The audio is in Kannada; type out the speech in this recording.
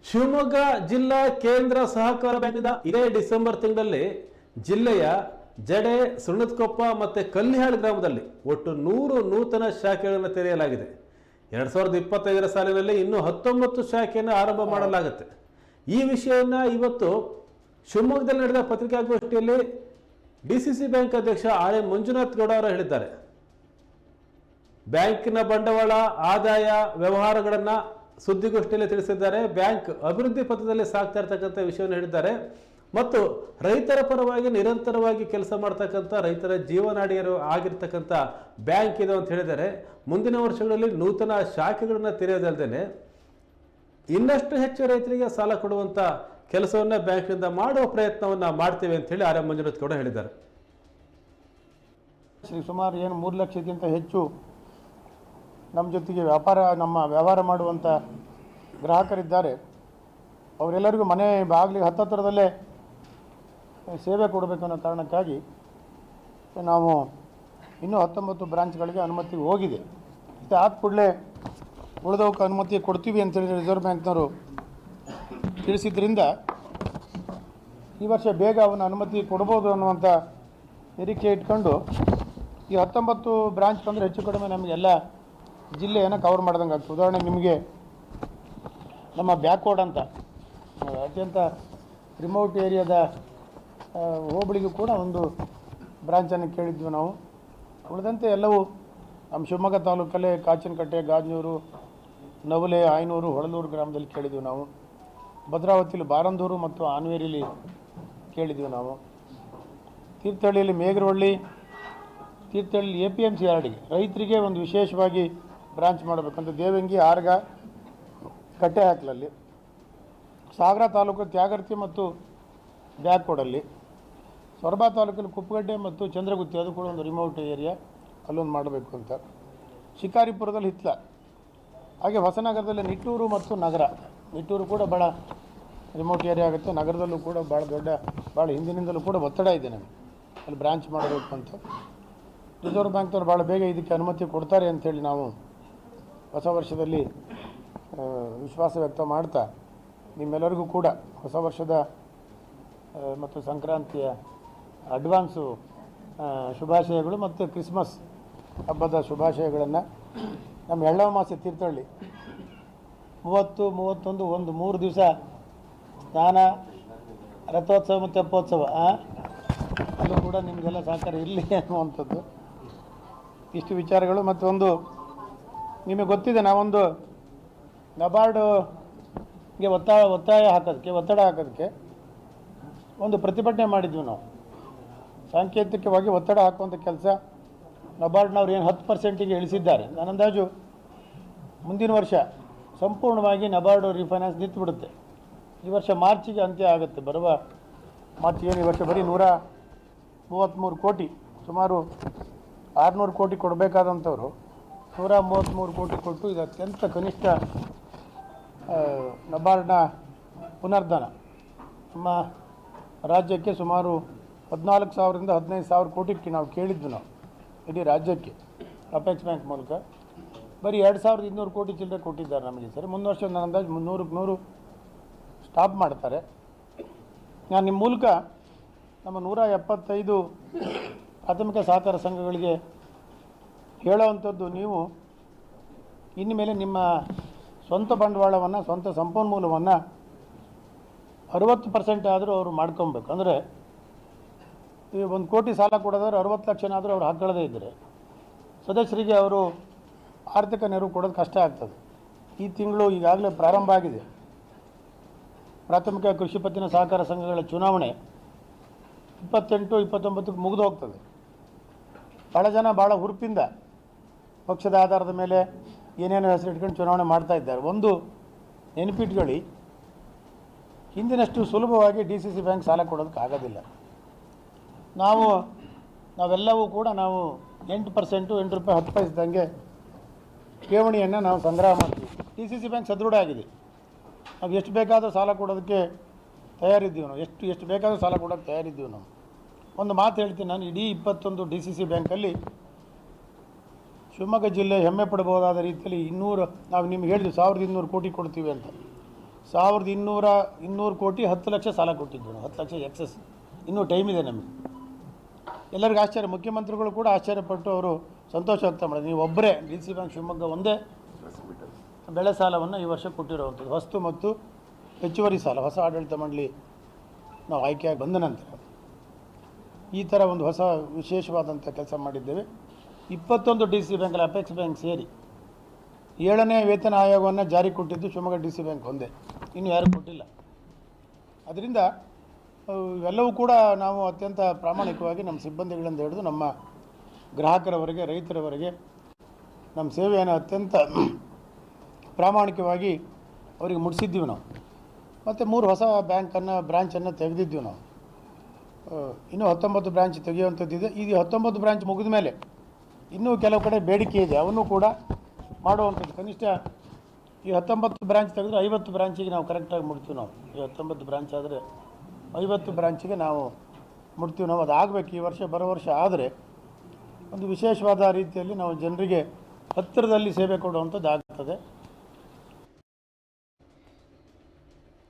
ಶಿವಮೊಗ್ಗ ಜಿಲ್ಲಾ ಕೇಂದ್ರ ಸಹಕಾರ ಬ್ಯಾಂಕಿಂದ ಇದೇ ಡಿಸೆಂಬರ್ ತಿಂಗಳಲ್ಲಿ ಜಿಲ್ಲೆಯ ಜಡೆ, ಸುಣ್ಣದಕೊಪ್ಪ ಮತ್ತು ಕಲ್ಲಿಹಾಳ್ ಗ್ರಾಮದಲ್ಲಿ ಒಟ್ಟು 100 ನೂತನ ಶಾಖೆಗಳನ್ನು ತೆರೆಯಲಾಗಿದೆ. 2025 ಸಾಲಿನಲ್ಲಿ ಇನ್ನೂ 19 ಶಾಖೆಯನ್ನು ಆರಂಭ ಮಾಡಲಾಗುತ್ತೆ. ಈ ವಿಷಯವನ್ನು ಇವತ್ತು ಶಿವಮೊಗ್ಗದಲ್ಲಿ ನಡೆದ ಪತ್ರಿಕಾಗೋಷ್ಠಿಯಲ್ಲಿ ಡಿಸಿಸಿ ಬ್ಯಾಂಕ್ ಅಧ್ಯಕ್ಷ ಆರ್ ಎಂ ಮಂಜುನಾಥ್ ಗೌಡ ಅವರು ಹೇಳಿದ್ದಾರೆ. ಬ್ಯಾಂಕಿನ ಬಂಡವಾಳ, ಆದಾಯ, ವ್ಯವಹಾರಗಳನ್ನು ಸುದ್ದಿಗೋಷ್ಠಿಯಲ್ಲಿ ತಿಳಿಸಿದ್ದಾರೆ. ಬ್ಯಾಂಕ್ ಅಭಿವೃದ್ಧಿ ಪಥದಲ್ಲಿ ಸಾಗ್ತಾ ಇರ್ತಕ್ಕಂಥ ವಿಷಯವನ್ನು ಹೇಳಿದ್ದಾರೆ ಮತ್ತು ರೈತರ ಪರವಾಗಿ ನಿರಂತರವಾಗಿ ಕೆಲಸ ಮಾಡ್ತಕ್ಕಂಥ, ರೈತರ ಜೀವನಾಡಿಯರು ಆಗಿರ್ತಕ್ಕಂಥ ಬ್ಯಾಂಕ್ ಇದು ಅಂತ ಹೇಳಿದ್ದಾರೆ. ಮುಂದಿನ ವರ್ಷಗಳಲ್ಲಿ ನೂತನ ಶಾಖೆಗಳನ್ನು ತೆರೆಯೋದಲ್ಲದೆ ಇನ್ನಷ್ಟು ಹೆಚ್ಚು ರೈತರಿಗೆ ಸಾಲ ಕೊಡುವಂಥ ಕೆಲಸವನ್ನು ಬ್ಯಾಂಕ್ನಿಂದ ಮಾಡುವ ಪ್ರಯತ್ನವನ್ನು ಮಾಡ್ತೇವೆ ಅಂತ ಹೇಳಿ ಆರ್ ಎಂ ಮಂಜುನಾಥ್ ಗೌಡ ಹೇಳಿದ್ದಾರೆ. ಸುಮಾರು 3 ಲಕ್ಷಕ್ಕಿಂತ ಹೆಚ್ಚು ನಮ್ಮ ಜೊತೆಗೆ ನಮ್ಮ ವ್ಯವಹಾರ ಮಾಡುವಂಥ ಗ್ರಾಹಕರಿದ್ದಾರೆ. ಅವರೆಲ್ಲರಿಗೂ ಮನೆ ಬಾಗಿಲಿಗೆ ಹತ್ತಿರದಲ್ಲೇ ಸೇವೆ ಕೊಡಬೇಕು ಅನ್ನೋ ಕಾರಣಕ್ಕಾಗಿ ನಾವು ಇನ್ನೂ 19 ಬ್ರಾಂಚ್ಗಳಿಗೆ ಅನುಮತಿ ಹೋಗಿದೆ. ಮತ್ತು ಆದ ಕೂಡಲೇ ಉಳಿದವಕ್ಕೆ ಅನುಮತಿ ಕೊಡ್ತೀವಿ ಅಂತೇಳಿ ರಿಸರ್ವ್ ಬ್ಯಾಂಕ್ನವರು ತಿಳಿಸಿದ್ರಿಂದ ಈ ವರ್ಷ ಬೇಗ ಅವನ ಅನುಮತಿ ಕೊಡ್ಬೋದು ಅನ್ನುವಂಥ ನಿರೀಕ್ಷೆ ಇಟ್ಕೊಂಡು ಈ 19 ಬ್ರಾಂಚ್ ಬಂದರೆ ಹೆಚ್ಚು ಕಡಿಮೆ ನಮಗೆಲ್ಲ ಜಿಲ್ಲೆಯನ್ನು ಕವರ್ ಮಾಡ್ದಂಗೆ ಆಗ್ತದೆ. ಉದಾಹರಣೆಗೆ ನಿಮಗೆ ನಮ್ಮ ಬ್ಯಾಕ್ವರ್ಡ್ ಅಂತ ಅತ್ಯಂತ ರಿಮೋಟ್ ಏರಿಯಾದ ಹೋಬಳಿಗೂ ಕೂಡ ಒಂದು ಬ್ರಾಂಚನ್ನು ಕೇಳಿದ್ವಿ ನಾವು. ಉಳಿದಂತೆ ಎಲ್ಲವೂ ನಮ್ಮ ಶಿವಮೊಗ್ಗ ತಾಲೂಕಲ್ಲೇ ಕಾಚನಕಟ್ಟೆ, ಗಾಜನೂರು, ನವಲೆ, ಆಯನೂರು, ಹೊಳಲೂರು ಗ್ರಾಮದಲ್ಲಿ ಕೇಳಿದ್ವಿ ನಾವು. ಭದ್ರಾವತಿಲಿ ಬಾರಂದೂರು ಮತ್ತು ಆನ್ವೇರಿಲಿ ಕೇಳಿದ್ವಿ ನಾವು. ತೀರ್ಥಹಳ್ಳಿಯಲ್ಲಿ ಮೇಗರವಳ್ಳಿ, ತೀರ್ಥಹಳ್ಳಿ APMC ಯಾರ್ಡಿಗೆ ರೈತರಿಗೆ ಒಂದು ವಿಶೇಷವಾಗಿ ಬ್ರಾಂಚ್ ಮಾಡಬೇಕಂತ ದೇವಂಗಿ, ಆರ್ಗ, ಕಟ್ಟೆ ಹಾಕಲಲ್ಲಿ, ಸಾಗರ ತಾಲೂಕು ತ್ಯಾಗರ್ತಿ ಮತ್ತು ಬ್ಯಾಕ್ವರ್ಡಲ್ಲಿ, ಸೊರಬ ತಾಲೂಕಲ್ಲಿ ಕುಪ್ಪಗಡ್ಡೆ ಮತ್ತು ಚಂದ್ರಗುತ್ತಿ, ಅದು ಕೂಡ ಒಂದು ರಿಮೋಟ್ ಏರಿಯಾ, ಅಲ್ಲೊಂದು ಮಾಡಬೇಕು ಅಂತ. ಶಿಕಾರಿಪುರದಲ್ಲಿ ಹಿತ್ಲ, ಹಾಗೆ ಹೊಸನಗರದಲ್ಲಿ ನಿಟ್ಟೂರು ಮತ್ತು ನಗರ. ನಿಟ್ಟೂರು ಕೂಡ ಭಾಳ ರಿಮೋಟ್ ಏರಿಯಾ ಆಗುತ್ತೆ. ನಗರದಲ್ಲೂ ಕೂಡ ಭಾಳ ಹಿಂದಿನಿಂದಲೂ ಕೂಡ ಒತ್ತಡ ಇದೆ ನಮಗೆ ಅಲ್ಲಿ ಬ್ರಾಂಚ್ ಮಾಡಬೇಕು ಅಂತ. ರಿಸರ್ವ್ ಬ್ಯಾಂಕ್ನವ್ರು ಭಾಳ ಬೇಗ ಇದಕ್ಕೆ ಅನುಮತಿ ಕೊಡ್ತಾರೆ ಅಂಥೇಳಿ ನಾವು ಹೊಸ ವರ್ಷದಲ್ಲಿ ವಿಶ್ವಾಸ ವ್ಯಕ್ತ ಮಾಡ್ತಾ ನಿಮ್ಮೆಲ್ಲರಿಗೂ ಕೂಡ ಹೊಸ ವರ್ಷದ ಮತ್ತು ಸಂಕ್ರಾಂತಿಯ ಅಡ್ವಾನ್ಸು ಶುಭಾಶಯಗಳು ಮತ್ತು ಕ್ರಿಸ್ಮಸ್ ಹಬ್ಬದ ಶುಭಾಶಯಗಳನ್ನು. ನಮ್ಮ ಎಳ್ಳಮಾಸೆ ತೀರ್ಥಹಳ್ಳಿ 30, 31 3 ದಿವಸ ಸ್ನಾನ, ರಥೋತ್ಸವ ಮತ್ತು ತೆಪ್ಪೋತ್ಸವ, ಅಲ್ಲೂ ಕೂಡ ನಿಮಗೆಲ್ಲ ಸಹಕಾರ ಇರಲಿ ಅನ್ನುವಂಥದ್ದು. ಇಷ್ಟು ವಿಚಾರಗಳು. ಮತ್ತು ನಿಮಗೆ ಗೊತ್ತಿದೆ, ನಾವೊಂದು ನಬಾರ್ಡ್ಗೆ ಒತ್ತಡ ಹಾಕೋದಕ್ಕೆ ಒಂದು ಪ್ರತಿಭಟನೆ ಮಾಡಿದ್ವಿ ನಾವು. ಸಾಂಕೇತಿಕವಾಗಿ ಒತ್ತಡ ಹಾಕುವಂಥ ಕೆಲಸ ನಬಾರ್ಡ್ನವ್ರು ಏನು 10%ಗೆ ಇಳಿಸಿದ್ದಾರೆ. ನನ್ನ ಅಂದಾಜು ಮುಂದಿನ ವರ್ಷ ಸಂಪೂರ್ಣವಾಗಿ ನಬಾರ್ಡ್ ರಿಫೈನಾನ್ಸ್ ನಿಂತುಬಿಡುತ್ತೆ. ಈ ವರ್ಷ ಮಾರ್ಚಿಗೆ ಅಂತ್ಯ ಆಗುತ್ತೆ. ಬರುವ ಮಾರ್ಚ್ ಈ ವರ್ಷ ಬರೀ 133 ಕೋಟಿ, ಸುಮಾರು 600 ಕೋಟಿ ಕೊಡಬೇಕಾದಂಥವ್ರು 133 ಕೋಟಿ ಕೊಟ್ಟು ಇದು ಅತ್ಯಂತ ಕನಿಷ್ಠ ನಬಾರ್ಡ್ನ ಪುನರ್ಧನ. ನಮ್ಮ ರಾಜ್ಯಕ್ಕೆ ಸುಮಾರು 14,000ರಿಂದ 15,000 ಕೋಟಿ ನಾವು ಕೇಳಿದ್ವಿ ನಾವು ಇಡೀ ರಾಜ್ಯಕ್ಕೆ ಅಪೆಕ್ಸ್ ಬ್ಯಾಂಕ್ ಮೂಲಕ. ಬರೀ 2,200 ಕೋಟಿ ಚಿಲ್ಲರೆ ಕೊಟ್ಟಿದ್ದಾರೆ ನಮಗೆ. ಸರಿ, ಮುಂದಿನ ವರ್ಷ ನನ್ನ ಅಂದಾಜು 300ಕ್ಕೆ 100 ಸ್ಟಾಪ್ ಮಾಡ್ತಾರೆ. ನಾನು ನಿಮ್ಮ ಮೂಲಕ ನಮ್ಮ 175 ಪ್ರಾಥಮಿಕ ಸಹಕಾರ ಸಂಘಗಳಿಗೆ ಹೇಳೋವಂಥದ್ದು, ನೀವು ಇನ್ಮೇಲೆ ನಿಮ್ಮ ಸ್ವಂತ ಬಂಡವಾಳವನ್ನು, ಸ್ವಂತ ಸಂಪನ್ಮೂಲವನ್ನು 60% ಆದರೂ ಅವರು ಮಾಡ್ಕೊಬೇಕು. ಅಂದರೆ ಈ 1 ಕೋಟಿ ಸಾಲ ಕೊಡೋದಾದ್ರೆ 60 ಲಕ್ಷನಾದರೂ ಅವ್ರು ಹಾಕೊಳ್ಳದೇ ಇದ್ದರೆ ಸದಸ್ಯರಿಗೆ ಅವರು ಆರ್ಥಿಕ ನೆರವು ಕೊಡೋದು ಕಷ್ಟ ಆಗ್ತದೆ. ಈ ತಿಂಗಳು ಈಗಾಗಲೇ ಪ್ರಾರಂಭ ಆಗಿದೆ. ಪ್ರಾಥಮಿಕ ಕೃಷಿ ಪತ್ತಿನ ಸಹಕಾರ ಸಂಘಗಳ ಚುನಾವಣೆ 28, 29ಕ್ಕೆ ಮುಗಿದು ಹೋಗ್ತದೆ. ಭಾಳ ಜನ ಭಾಳ ಹುರುಪಿಂದ ಪಕ್ಷದ ಆಧಾರದ ಮೇಲೆ ಏನೇನೋ ಹೆಸರು ಇಟ್ಕೊಂಡು ಚುನಾವಣೆ ಮಾಡ್ತಾ ಇದ್ದಾರೆ. ಒಂದು ನೆನಪಿಟ್ಕೊಳ್ಳಿ, ಹಿಂದಿನಷ್ಟು ಸುಲಭವಾಗಿ DCC ಬ್ಯಾಂಕ್ ಸಾಲ ಕೊಡೋದಕ್ಕೆ ಆಗೋದಿಲ್ಲ. ನಾವೆಲ್ಲವೂ ಕೂಡ 8%, 8 ರೂಪಾಯಿ 10 ಪೈಸೆ ಇದ್ದಂಗೆ ಠೇವಣಿಯನ್ನು ನಾವು ಸಂಗ್ರಹ ಮಾಡ್ತೀವಿ. DCC ಬ್ಯಾಂಕ್ ಸದೃಢ ಆಗಿದೆ. ನಾವು ಎಷ್ಟು ಬೇಕಾದರೂ ಸಾಲ ಕೊಡೋದಕ್ಕೆ ತಯಾರಿದ್ದೀವಿ. ನಾವು ಎಷ್ಟು ಬೇಕಾದರೂ ಸಾಲ ಕೊಡೋಕ್ಕೆ ತಯಾರಿದ್ದೀವಿ ನಾವು. ಒಂದು ಮಾತು ಹೇಳ್ತೀನಿ ನಾನು, ಇಡೀ 21 DCC ಬ್ಯಾಂಕಲ್ಲಿ ಶಿವಮೊಗ್ಗ ಜಿಲ್ಲೆ ಹೆಮ್ಮೆ ಪಡಬಹುದಾದ ರೀತಿಯಲ್ಲಿ 200, ನಾವು ನಿಮ್ಗೆ ಹೇಳಿದ್ವಿ 1200 ಕೋಟಿ ಕೊಡ್ತೀವಿ ಅಂತ. 200 ಕೋಟಿ 10 ಲಕ್ಷ ಸಾಲ ಕೊಟ್ಟಿದ್ದು ನಾವು, 10 ಲಕ್ಷ ಎಕ್ಸಸ್. ಇನ್ನೂ ಟೈಮ್ ಇದೆ ನಮಗೆ. ಎಲ್ಲರಿಗೂ ಆಶ್ಚರ್ಯ, ಮುಖ್ಯಮಂತ್ರಿಗಳು ಕೂಡ ಆಶ್ಚರ್ಯಪಟ್ಟು ಅವರು ಸಂತೋಷ ವ್ಯಕ್ತ ಮಾಡಿದ್ರು. ನೀವು ಒಬ್ಬರೇ ಡಿ ಸಿ ಬ್ಯಾಂಕ್ ಶಿವಮೊಗ್ಗ ಒಂದೇ ಬೆಳೆ ಸಾಲವನ್ನು ಈ ವರ್ಷ ಕೊಟ್ಟಿರುವಂಥದ್ದು, ವಸ್ತು ಮತ್ತು ಹೆಚ್ಚುವರಿ ಸಾಲ. ಹೊಸ ಆಡಳಿತ ಮಂಡಳಿ ನಾವು ಆಯ್ಕೆಯಾಗಿ ಬಂದ ನಂತರ ಈ ಥರ ಒಂದು ಹೊಸ ವಿಶೇಷವಾದಂಥ ಕೆಲಸ ಮಾಡಿದ್ದೇವೆ. 21 ಡಿ ಸಿ ಬ್ಯಾಂಕಲ್ಲಿ ಅಪೆಕ್ಸ್ ಬ್ಯಾಂಕ್ ಸೇರಿ 7ನೇ ವೇತನ ಆಯೋಗವನ್ನು ಜಾರಿ ಕೊಟ್ಟಿದ್ದು ಶಿವಮೊಗ್ಗ ಡಿ ಸಿ ಬ್ಯಾಂಕ್ ಒಂದೇ, ಇನ್ನು ಯಾರೂ ಕೊಟ್ಟಿಲ್ಲ. ಅದರಿಂದ ಇವೆಲ್ಲವೂ ಕೂಡ ನಾವು ಅತ್ಯಂತ ಪ್ರಾಮಾಣಿಕವಾಗಿ ನಮ್ಮ ಸಿಬ್ಬಂದಿಗಳಿಂದ ಹಿಡಿದು ನಮ್ಮ ಗ್ರಾಹಕರವರೆಗೆ, ರೈತರವರೆಗೆ ನಮ್ಮ ಸೇವೆಯನ್ನು ಅತ್ಯಂತ ಪ್ರಾಮಾಣಿಕವಾಗಿ ಅವರಿಗೆ ಮುಟ್ಟಿಸಿದ್ದೀವಿ ನಾವು. ಮತ್ತು 3 ಹೊಸ ಬ್ರಾಂಚನ್ನು ತೆಗೆದಿದ್ದೀವಿ ನಾವು. ಇನ್ನೂ 19 ಬ್ರಾಂಚ್ ತೆಗೆಯುವಂಥದ್ದಿದೆ. ಇದು 19 ಬ್ರಾಂಚ್ ಮುಗಿದ ಮೇಲೆ ಇನ್ನೂ ಕೆಲವು ಕಡೆ ಬೇಡಿಕೆ ಇದೆ, ಅವನ್ನು ಕೂಡ ಮಾಡುವಂಥದ್ದು. ಕನಿಷ್ಠ ಈ 19 ಬ್ರಾಂಚ್ ತೆಗೆದ್ರೆ 50 ಬ್ರಾಂಚಿಗೆ ನಾವು ಕರೆಕ್ಟಾಗಿ ಮುಟ್ತೀವಿ ನಾವು. ಈ 19 ಬ್ರಾಂಚ್ ಆದರೆ 50 ಬ್ರಾಂಚಿಗೆ ನಾವು ಮುಟ್ತೀವಿ ನಾವು. ಅದು ಆಗಬೇಕು ಈ ವರ್ಷ, ಬರೋ ವರ್ಷ. ಆದರೆ ಒಂದು ವಿಶೇಷವಾದ ರೀತಿಯಲ್ಲಿ ನಾವು ಜನರಿಗೆ ಹತ್ತಿರದಲ್ಲಿ ಸೇವೆ ಕೊಡುವಂಥದ್ದು ಆಗ್ತದೆ.